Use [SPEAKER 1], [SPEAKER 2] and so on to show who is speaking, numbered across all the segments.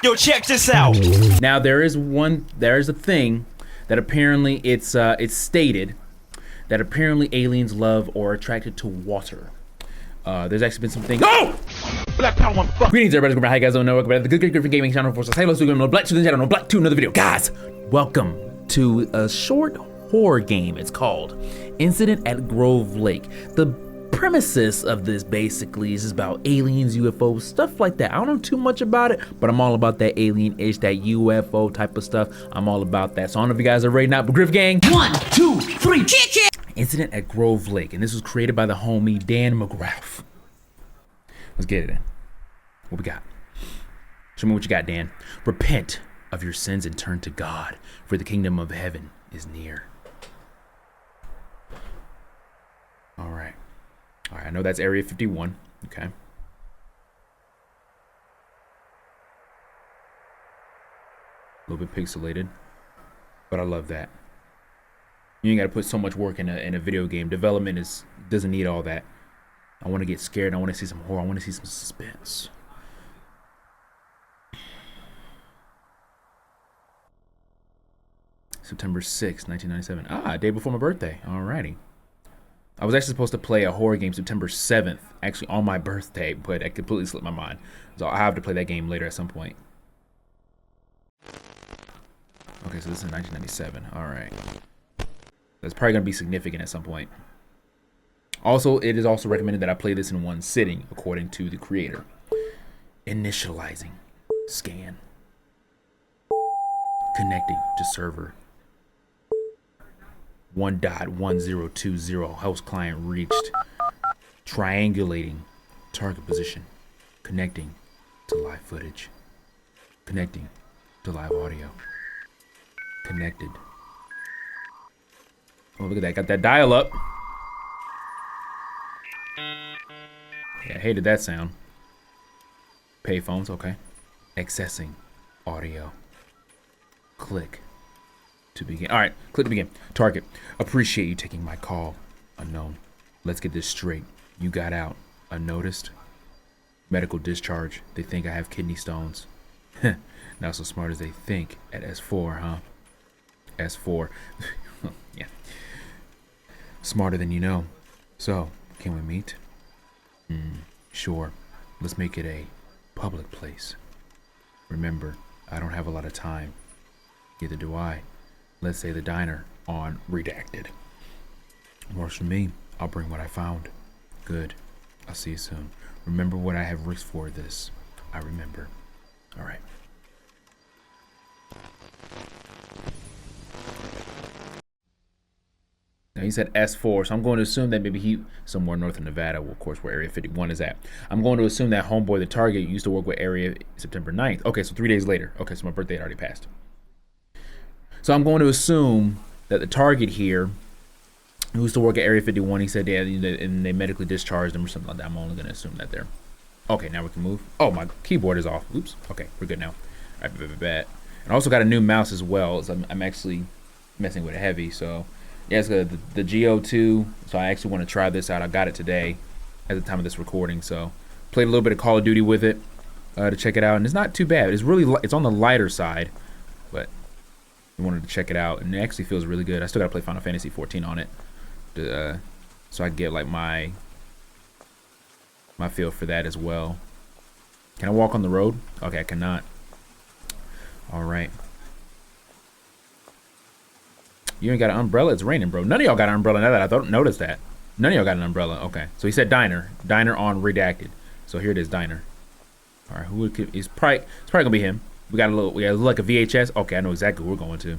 [SPEAKER 1] Yo, check this out.
[SPEAKER 2] Now there is a thing that apparently it's stated that apparently aliens love or are attracted to water. There's actually been some things. Oh! Black Power motherfucker. Greetings, everybody. How you guys don't know? Welcome back to the GGGryphon Gaming channel. For hello, so no black to the channel, no black to another video. Guys, welcome to a short horror game. It's called Incident at Grove Lake. The premises of this basically is about aliens, UFOs, stuff like that. I don't know too much about it, but I'm all about that alien-ish, that UFO type of stuff. I'm all about that. So I don't know if you guys are ready now, but Griff Gang. 1, 2, 3, kick. Incident at Grove Lake, and this was created by the homie Dan McGrath. Let's get it in. What we got? Show me what you got, Dan. Repent of your sins and turn to God, for the kingdom of heaven is near. All right, I know that's Area 51. Okay. A little bit pixelated, but I love that. You ain't got to put so much work in a video game. Development doesn't need all that. I want to get scared. I want to see some horror. I want to see some suspense. September 6th, 1997. Ah, day before my birthday. Alrighty. I was actually supposed to play a horror game September 7th, actually on my birthday, but I completely slipped my mind. So I'll have to play that game later at some point. Okay, so this is 1997. Alright. That's probably going to be significant at some point. Also, it is also recommended that I play this in one sitting, according to the creator. Initializing. Scan. Connecting to server. 1.1020. Host client reached. Triangulating. Target position. Connecting to live footage. Connecting to live audio. Connected. Oh, look at that. Got that dial up. Yeah, I hated that sound. Payphones, okay. Accessing audio. Click to begin. All right, click to begin. Target. Appreciate you taking my call. Unknown. Let's get this straight. You got out unnoticed. Medical discharge. They think I have kidney stones. Not so smart as they think at S4, huh? S4. Yeah. Smarter than you know. So, can we meet? Sure. Let's make it a public place. Remember, I don't have a lot of time. Neither do I. Let's say the diner on Redacted. Works for me. I'll bring what I found. Good. I'll see you soon. Remember what I have risked for this. I remember. All right. Now he said S4, so I'm going to assume that maybe he somewhere north of Nevada, of course, where Area 51 is at. I'm going to assume that homeboy, the target, used to work with Area September 9th. Okay, so 3 days later. Okay, so my birthday had already passed. So I'm going to assume that the target here, who used to work at Area 51, he said, yeah, and they medically discharged him or something like that. I'm only going to assume that there. Okay, now we can move. Oh, my keyboard is off. Oops. Okay, we're good now. All right, bad. And I also got a new mouse as well. So I'm actually messing with it heavy, so... Yeah, it's the GO2, so I actually want to try this out. I got it today at the time of this recording, so played a little bit of Call of Duty with it to check it out, and it's not too bad. It's on the lighter side, but I wanted to check it out, and it actually feels really good. I still got to play Final Fantasy 14 on it, so I get like my feel for that as well. Can I walk on the road? Okay, I cannot. All right. You ain't got an umbrella? It's raining, bro. None of y'all got an umbrella. Now that I don't notice that. None of y'all got an umbrella. Okay. So he said diner. Diner on Redacted. So here it is, diner. All right. Who could? It's probably gonna be him. We got like a VHS. Okay, I know exactly who we're going to.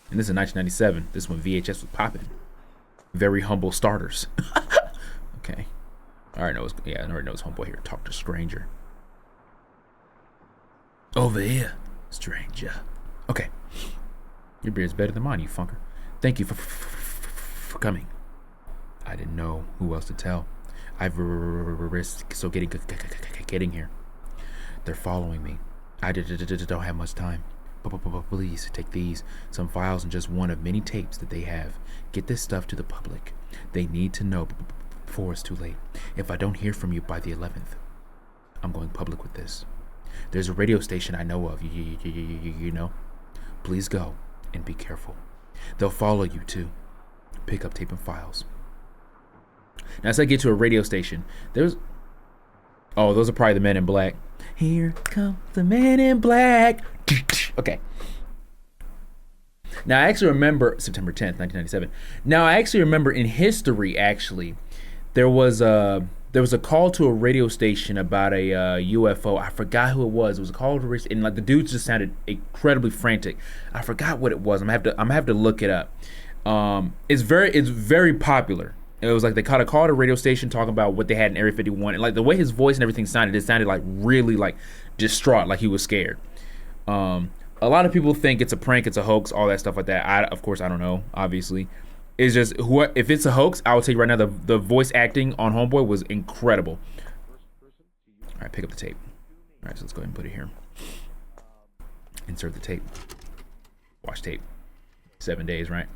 [SPEAKER 2] And this is 1997. This is when VHS was popping. Very humble starters. Okay. I already know his homeboy here. Talk to stranger. Over here, stranger. Okay. Your beard's better than mine, you funker. Thank you for coming. I didn't know who else to tell. I've risked so getting here. They're following me. I don't have much time. Please take these, some files, and just one of many tapes that they have. Get this stuff to the public. They need to know before it's too late. If I don't hear from you by the 11th, I'm going public with this. There's a radio station I know of. You know. Please go and be careful. They'll follow you too. Pick up tape and files. Now, as I get to a radio station, there's... Oh, those are probably the Men in Black. Here come the Men in Black. Okay. Now, I actually remember September 10th, 1997. Now, I actually remember in history, actually, there was a call to a radio station about a UFO. I forgot who it was. It was a call to radio, and like the dudes just sounded incredibly frantic. I forgot what it was. I'm gonna have to look it up. It's very popular. It was like they caught a call to a radio station talking about what they had in Area 51, and like the way his voice and everything sounded, it sounded like really like distraught, like he was scared. A lot of people think it's a prank, it's a hoax, all that stuff like that. Of course, I don't know. Obviously, it's just if it's a hoax, I will tell you right now, the voice acting on Homeboy was incredible. All right, pick up the tape. All right, so let's go ahead and put it here. Insert the tape. Watch tape. 7 days, right?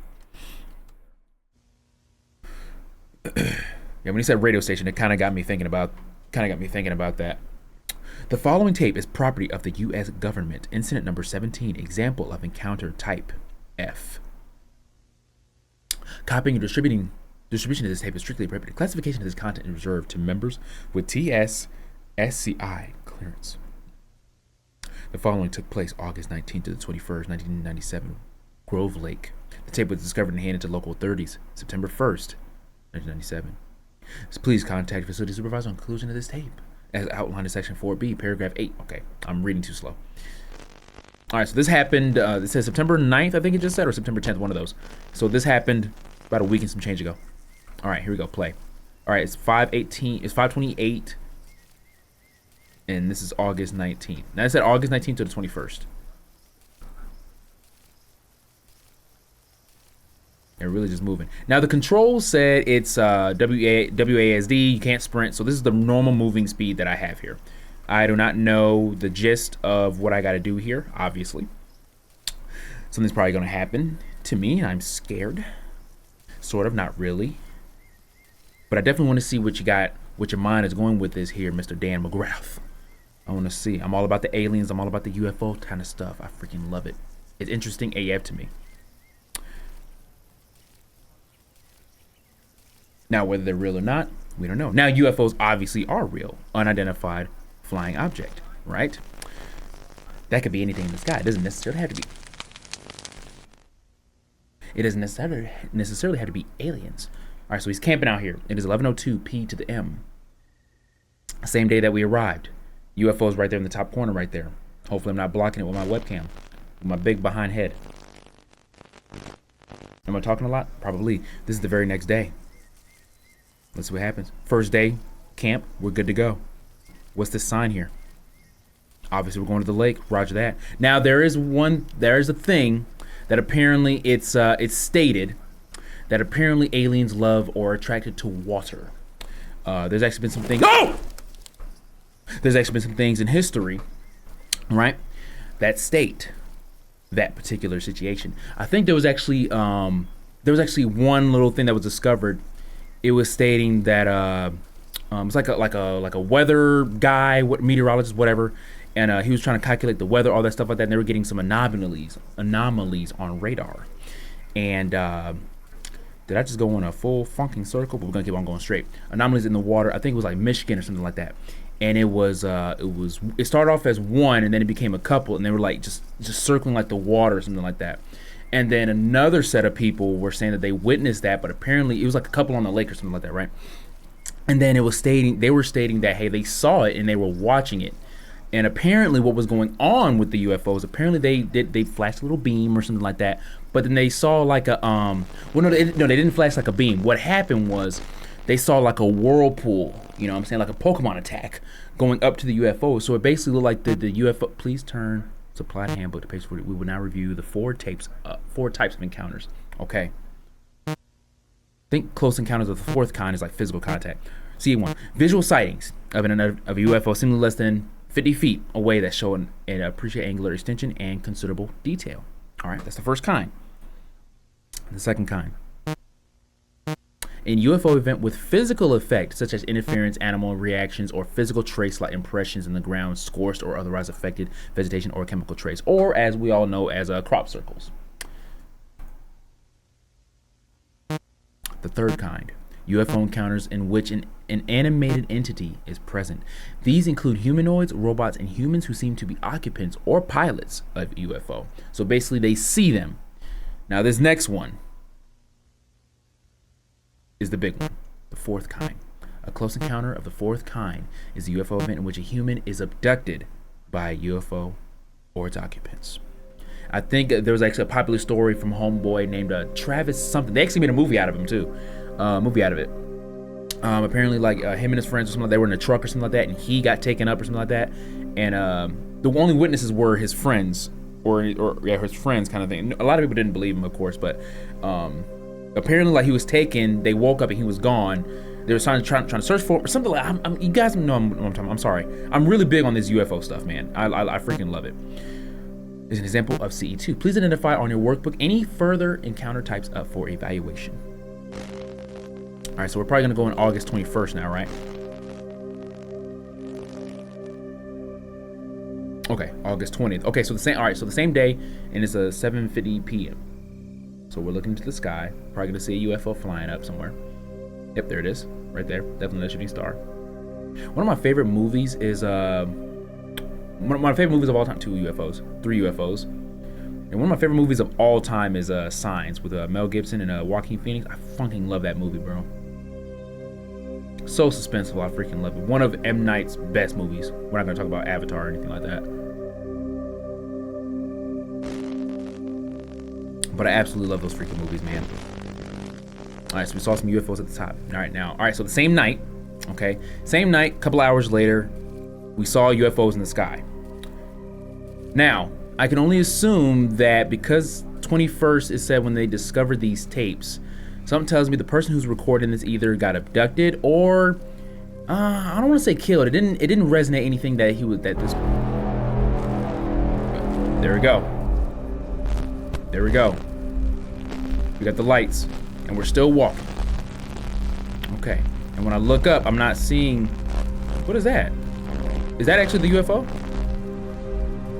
[SPEAKER 2] Yeah, when he said radio station, it kind of got me thinking about that. The following tape is property of the U.S. government. Incident number 17. Example of encounter type F. Copying and distribution of this tape is strictly prohibited. Classification of this content is reserved to members with TS/SCI clearance. The following took place August 19th to the 21st, 1997. Grove Lake. The tape was discovered and handed to local authorities September 1st, 1997. So please contact facility supervisor on conclusion of this tape, as outlined in section 4B, paragraph 8. Okay, I'm reading too slow. All right, so this happened, it says September 9th, I think it just said, or September 10th, one of those. So this happened about a week and some change ago. All right, here we go, play. All right, it's 5/28, and this is August 19th. Now it said August 19th to the 21st. They're really just moving. Now the controls said it's WASD, you can't sprint, so this is the normal moving speed that I have here. I do not know the gist of what I got to do here, obviously. Something's probably going to happen to me, and I'm scared. Sort of, not really. But I definitely want to see what you got, what your mind is going with this here, Mr. Dan McGrath. I want to see. I'm all about the aliens. I'm all about the UFO kind of stuff. I freaking love it. It's interesting AF to me. Now, whether they're real or not, we don't know. Now, UFOs obviously are real. Unidentified flying object, right? That could be anything in the sky. It doesn't necessarily have to be. It doesn't necessarily have to be aliens. All right, so he's camping out here. It is 11:02 P to the M. Same day that we arrived. UFO's right there in the top corner right there. Hopefully I'm not blocking it with my webcam. With my big behind head. Am I talking a lot? Probably. This is the very next day. Let's see what happens. First day, camp, we're good to go. What's this sign here? Obviously, we're going to the lake. Roger that. Now, there is a thing that apparently it's stated that apparently aliens love or are attracted to water. There's actually been some things. Oh! There's actually been some things in history, right, that state that particular situation. I think there was actually one little thing that was discovered. It was stating that it's like a weather guy, meteorologist, whatever, and he was trying to calculate the weather, all that stuff like that. And they were getting some anomalies on radar. And did I just go in a full funking circle? But we're gonna keep on going straight. Anomalies in the water. I think it was like Michigan or something like that. And it started off as one, and then it became a couple, and they were like just circling like the water or something like that. And then another set of people were saying that they witnessed that, but apparently it was like a couple on the lake or something like that, right? And then they were stating that, hey, they saw it and they were watching it. And apparently what was going on with the UFOs, apparently they flashed a little beam or something like that, but then they saw like a they didn't flash like a beam. What happened was they saw like a whirlpool, you know what I'm saying, like a Pokemon attack going up to the UFO. So it basically looked like the UFO. Please turn Supplied Handbook to page 40. We will now review the four types of encounters. Okay. Think close encounters of the fourth kind is like physical contact. CA1, visual sightings of a UFO seemingly less than 50 feet away that show an appreciable angular extension and considerable detail. All right, that's the first kind. The second kind. In UFO event with physical effect, such as interference, animal reactions, or physical trace like impressions in the ground, scorched or otherwise affected vegetation or chemical trace, or as we all know as crop circles. The third kind, UFO encounters in which an animated entity is present. These include humanoids, robots, and humans who seem to be occupants or pilots of UFO. So basically they see them. Now this next one is the big one, the fourth kind. A close encounter of the fourth kind is a UFO event in which a human is abducted by a UFO or its occupants. I think there was actually a popular story from Homeboy named Travis something. They actually made a movie out of him too. Apparently like him and his friends or something like they were in a truck or something like that, and he got taken up or something like that. And the only witnesses were his friends or his friends kind of thing. A lot of people didn't believe him, of course, but apparently like he was taken, they woke up and he was gone. They were trying to search for something like you guys know what I'm talking. I'm sorry. I'm really big on this UFO stuff, man. I freaking love it. Is an example of CE2. Please identify on your workbook any further encounter types up for evaluation. All right, so we're probably gonna go on August 21st now, right? Okay, August 20th. Okay, so the same. All right, so the same day, and it's 7:50 p.m. So we're looking into the sky. Probably gonna see a UFO flying up somewhere. Yep, there it is, right there. Definitely a shooting star. One of my favorite movies is one of my favorite movies of all time, 3 UFOs. And one of my favorite movies of all time is Signs with Mel Gibson and Joaquin Phoenix. I fucking love that movie, bro. So suspenseful, I freaking love it. One of M. Night's best movies. We're not gonna talk about Avatar or anything like that. But I absolutely love those freaking movies, man. All right, so we saw some UFOs at the top. All right, so the same night, okay? Same night, a couple hours later, we saw UFOs in the sky. Now, I can only assume that because 21st is said when they discovered these tapes, something tells me the person who's recording this either got abducted or I don't want to say killed. It didn't resonate anything that this. There we go. There we go. We got the lights and we're still walking. Okay. And when I look up, I'm not seeing, what is that? Is that actually the UFO?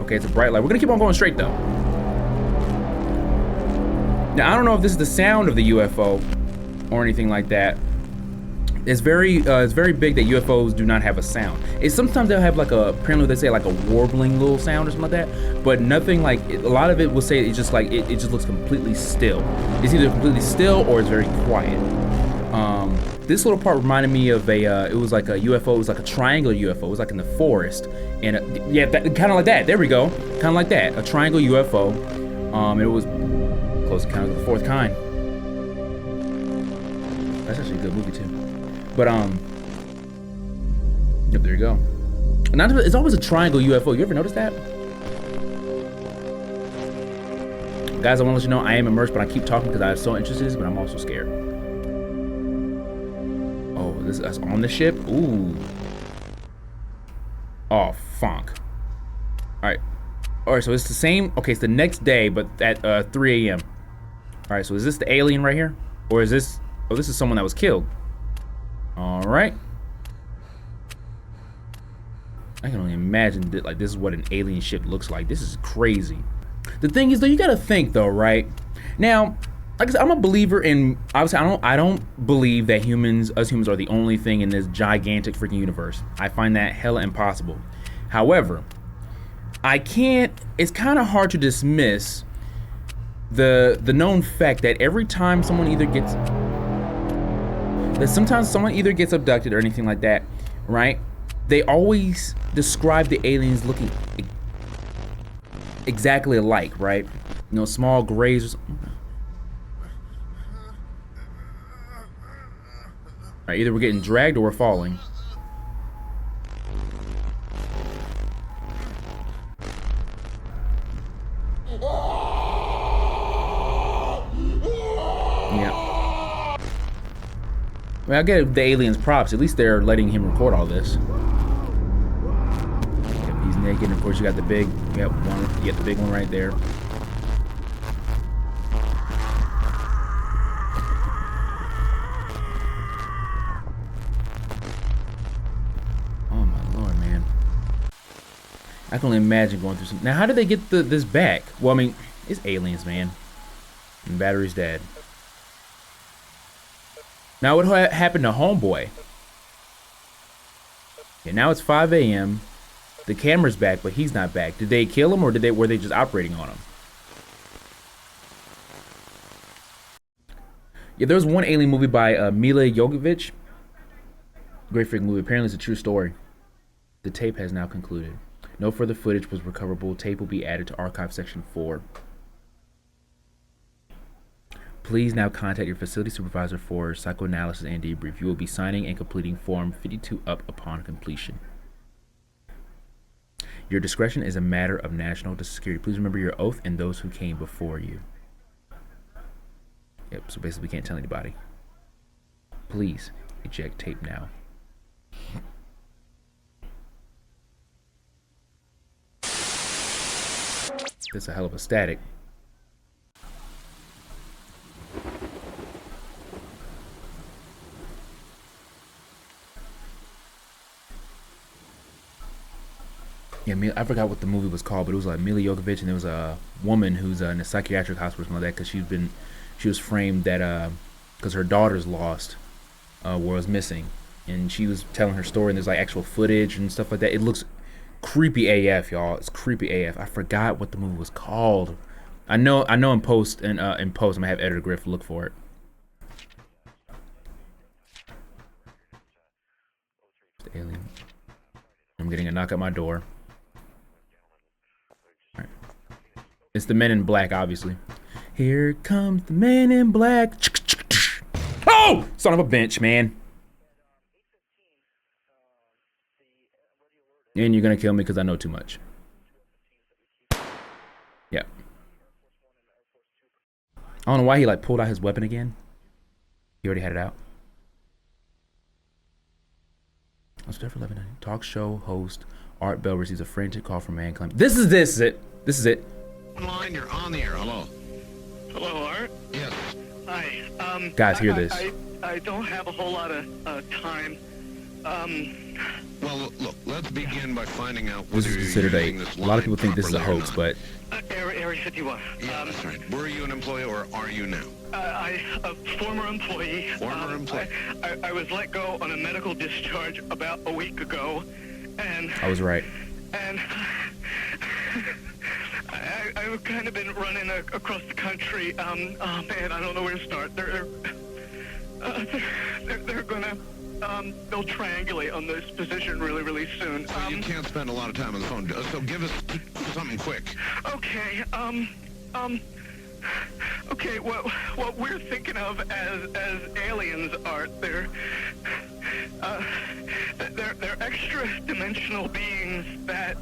[SPEAKER 2] Okay, it's a bright light. We're gonna keep on going straight though. Now, I don't know if this is the sound of the UFO or anything like that. It's very big that UFOs do not have a sound. It's sometimes they'll have like apparently they say like a warbling little sound or something like that, but nothing like, a lot of it will say it's just like, it just looks completely still. It's either completely still or it's very quiet. This little part reminded me of it was like a UFO, it was like a triangular UFO, it was like in the forest. And yeah, kind of like that, there we go. Kind of like that, a triangle UFO. It was close encounter of the fourth kind. That's actually a good movie too. But yep, there you go. And it's always a triangle UFO. You ever notice that? Guys, I want to let you know I am immersed, but I keep talking because I'm so interested, but I'm also scared. Oh, that's on the ship? Ooh. Oh, funk. Alright, so it's the same, okay, it's the next day, but at 3 a.m. Alright, so is this the alien right here? Or is this, oh, this is someone that was killed. Alright. I can only imagine that, like, this is what an alien ship looks like. This is crazy. The thing is, though, you gotta think, though, right? Now, like I said, I'm a believer in, obviously, I don't believe that us humans are the only thing in this gigantic freaking universe. I find that hella impossible. However, it's kind of hard to dismiss the known fact that every time sometimes someone either gets abducted or anything like that, right? They always describe the aliens looking exactly alike, right? You know, small grays or something. Right, either we're getting dragged or we're falling. Yeah. Well, I get the aliens props. At least they're letting him record all this. Yep, he's naked. And of course, you got the big, yep, one. You got the big one right there. I can only imagine going through some. Now, how did they get this back? Well, I mean, it's aliens, man. And battery's dead. Now, what happened to Homeboy? Yeah, now it's 5 a.m. The camera's back, but he's not back. Did they kill him, or were they just operating on him? Yeah, there was one alien movie by Mila Jovovich. Great freaking movie. Apparently, it's a true story. The tape has now concluded. No further footage was recoverable. Tape will be added to archive section 4. Please now contact your facility supervisor for psychoanalysis and debrief. You will be signing and completing Form 52 up upon completion. Your discretion is a matter of national security. Please remember your oath and those who came before you. Yep, so basically we can't tell anybody. Please eject tape now. That's a hell of a static. Yeah, I forgot what the movie was called, but it was like Mila Jovovich, and there was a woman who's in a psychiatric hospital or something like that because she was framed that because her daughter's lost, was missing, and she was telling her story, and there's like actual footage and stuff like that. It looks creepy AF, y'all. It's creepy AF. I forgot what the movie was called. I know in post I'm gonna have Editor Griff look for it. The alien. I'm getting a knock at my door. All right. It's the Men in Black, obviously. Here comes the Men in Black. Oh, son of a bitch, man. And you're gonna kill me because I know too much. Yeah. I don't know why he like pulled out his weapon again. He already had it out. I'll start for 11. Talk show host Art Bell receives a frantic call from Mankind. This is it. This is it.
[SPEAKER 1] Line, you're on the air. Hello.
[SPEAKER 3] Hello, Art.
[SPEAKER 1] Yes.
[SPEAKER 3] Hi.
[SPEAKER 2] Guys, hear this.
[SPEAKER 3] I don't have a whole lot of time.
[SPEAKER 1] Well, look. Let's begin by finding out.
[SPEAKER 2] This is considered a lot of people think this is a hoax, but
[SPEAKER 3] Area 51.
[SPEAKER 1] Yeah, that's right. Were you an employee or are you now?
[SPEAKER 3] A former employee.
[SPEAKER 1] Former employee.
[SPEAKER 3] I was let go on a medical discharge about a week ago, and
[SPEAKER 2] I was right.
[SPEAKER 3] And I've kind of been running across the country. Oh man, I don't know where to start. They're gonna they'll triangulate on this position really soon.
[SPEAKER 1] So you can't spend a lot of time on the phone. So give us something quick.
[SPEAKER 3] Okay. Okay. What we're thinking of as aliens, Art, they're extra-dimensional beings that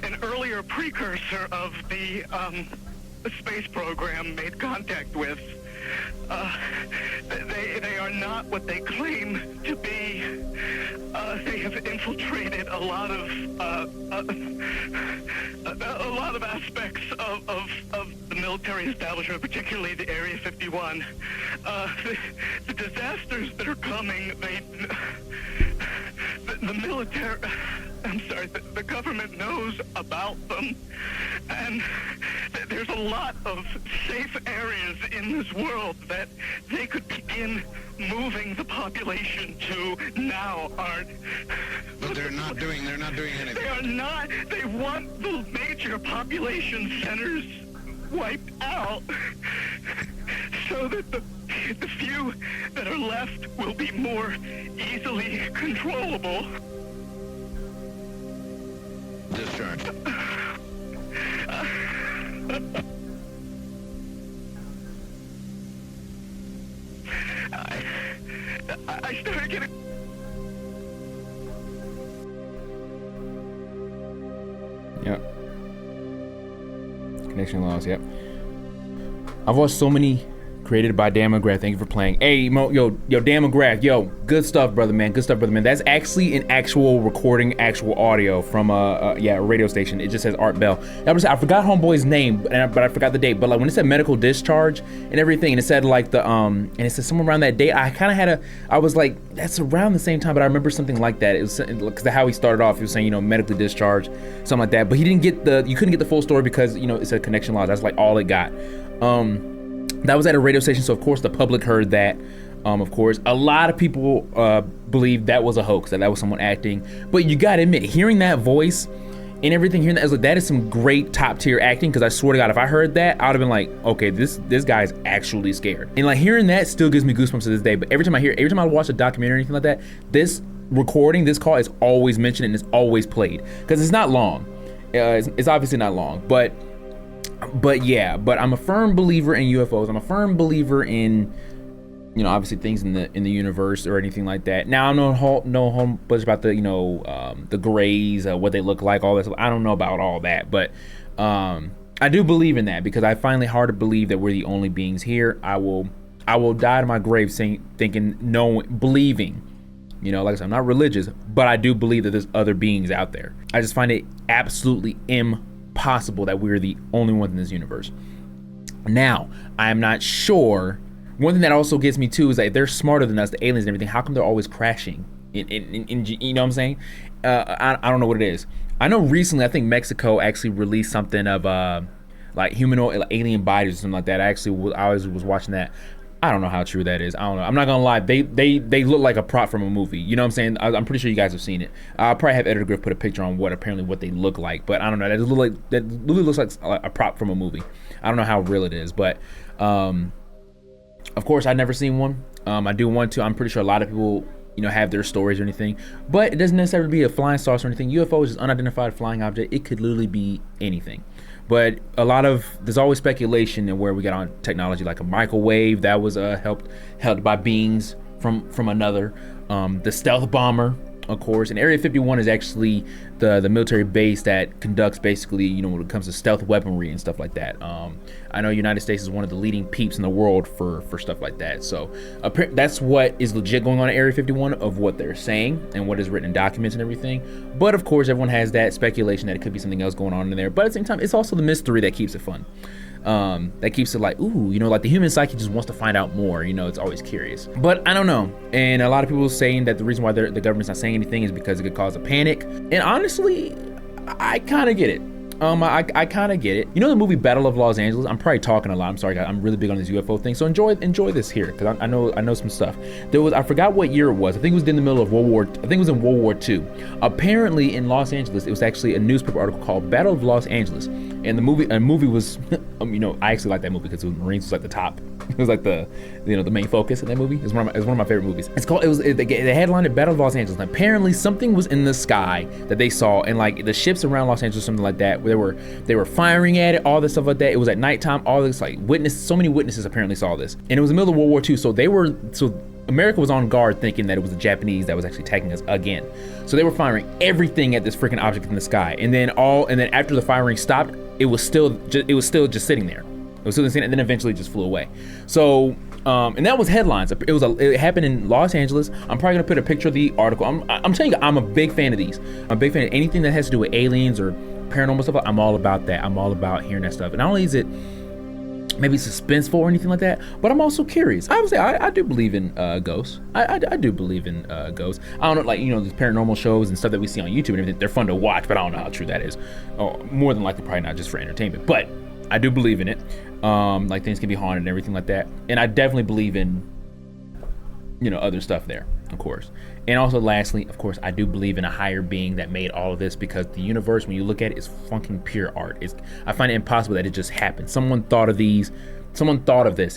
[SPEAKER 3] an earlier precursor of the space program made contact with. They are not what they claim to be. They have infiltrated a lot of aspects of the military establishment, particularly the Area 51. The disasters that are coming, the military, I'm sorry, the government knows about them, and there's a lot of safe areas in this world that they could begin moving the population to now, Art.
[SPEAKER 1] But they're not doing anything.
[SPEAKER 3] They are not. They want the major population centers wiped out so that the few that are left will be more easily controllable.
[SPEAKER 1] Discharge.
[SPEAKER 3] I started getting...
[SPEAKER 2] Yep. Connection lost, yep. I've watched so many Created by Dan McGrath. Thank you for playing. Hey, yo, Dan McGrath. Yo, good stuff, brother, man. Good stuff, brother, man. That's actually an actual recording, actual audio from a radio station. It just says Art Bell. I forgot homeboy's name, but I forgot the date. But like when it said medical discharge and everything, and it said like and it said somewhere around that date, I kind of I was like, that's around the same time. But I remember something like that. It was because how he started off. He was saying, medically discharged, something like that. But he didn't get you couldn't get the full story because it said connection loss. That's like all it got. That was at a radio station, so of course the public heard that. Of course, a lot of people believe that was a hoax, that was someone acting. But you gotta admit, hearing that voice and everything, hearing that, I was like, that is some great top tier acting. Because I swear to God, if I heard that, I would have been like, okay, this guy's actually scared. And like hearing that still gives me goosebumps to this day. But every time I watch a documentary or anything like that, this recording, this call is always mentioned and it's always played because it's not long. It's obviously not long, but yeah, but I'm a firm believer in UFOs. I'm a firm believer in, obviously things in the universe or anything like that. Now I know a whole bunch about the grays, what they look like, all that stuff. I don't know about all that, but I do believe in that because I find it hard to believe that we're the only beings here. I will die to my grave believing. Like I said, I'm not religious, but I do believe that there's other beings out there. I just find it absolutely impossible that we're the only ones in this universe. Now, I'm not sure. One thing that also gets me too is that they're smarter than us, the aliens and everything. How come they're always crashing? In you know what I'm saying? I don't know what it is. I know recently, I think Mexico actually released something of like humanoid, like alien bodies or something like that. I was watching that. I don't know how true that is. I don't know. I'm not gonna lie. They look like a prop from a movie. You know what I'm saying? I'm pretty sure you guys have seen it. I'll probably have Editor Griff put a picture on what they look like. But I don't know. That literally looks like a prop from a movie. I don't know how real it is. But of course, I've never seen one. I do want to. I'm pretty sure a lot of people have their stories or anything. But it doesn't necessarily be a flying saucer or anything. UFO is just unidentified flying object. It could literally be anything. But there's always speculation in where we got on technology, like a microwave that was held by beings from another. The stealth bomber, of course, and Area 51 is actually the military base that conducts basically, when it comes to stealth weaponry and stuff like that. I know United States is one of the leading peeps in the world for stuff like that. So that's what is legit going on at Area 51 of what they're saying and what is written in documents and everything. But of course, everyone has that speculation that it could be something else going on in there. But at the same time, it's also the mystery that keeps it fun. That keeps it like, ooh, like the human psyche just wants to find out more. It's always curious. But I don't know. And a lot of people saying that the reason why the government's not saying anything is because it could cause a panic. And honestly, I kind of get it. I kind of get it. The movie Battle of Los Angeles? I'm probably talking a lot. I'm sorry, guys. I'm really big on this UFO thing. So enjoy this here because I know some stuff. I forgot what year it was. I think it was in the middle of World War. I think it was in World War II. Apparently in Los Angeles, it was actually a newspaper article called Battle of Los Angeles. And the movie was, I actually like that movie because the Marines was like the top. It was like the main focus of that movie. It's one of my favorite movies. The headline of Battle of Los Angeles. And apparently something was in the sky that they saw, and like the ships around Los Angeles, something like that, where they were firing at it, all this stuff like that. It was at nighttime. All this so many witnesses apparently saw this, and it was the middle of World War II. So America was on guard, thinking that it was the Japanese that was actually attacking us again. So they were firing everything at this freaking object in the sky, and then after the firing stopped, it was still just sitting there. It was still sitting, and then eventually just flew away. So, and that was headlines. It happened in Los Angeles. I'm probably gonna put a picture of the article. I'm telling you, I'm a big fan of these. I'm a big fan of anything that has to do with aliens or paranormal stuff. I'm all about that. I'm all about hearing that stuff. And not only is it maybe suspenseful or anything like that, but I'm also curious. Obviously, I do believe in ghosts. I do believe in ghosts. I don't know, like, these paranormal shows and stuff that we see on YouTube and everything, they're fun to watch, but I don't know how true that is. More than likely, probably not just for entertainment, but I do believe in it. Like things can be haunted and everything like that. And I definitely believe in, other stuff there, of course. And also lastly, of course, I do believe in a higher being that made all of this, because the universe, when you look at it, is fucking pure art. I find it impossible that it just happened. Someone thought of this,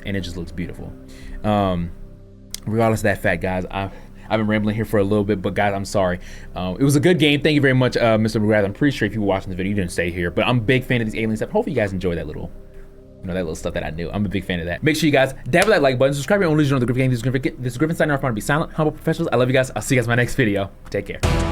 [SPEAKER 2] and it just looks beautiful. Regardless of that fact, guys, I've been rambling here for a little bit, but guys, I'm sorry. It was a good game. Thank you very much, Mr. McGrath. I'm pretty sure if you were watching this video, you didn't stay here, but I'm a big fan of these alien stuff. Hopefully you guys enjoy that little, that little stuff that I knew. I'm a big fan of that. Make sure you guys dab that like button, subscribe, and only on the Griffon game. This is Griffon signing off. I want to be silent, humble professionals. I love you guys. I'll see you guys in my next video. Take care.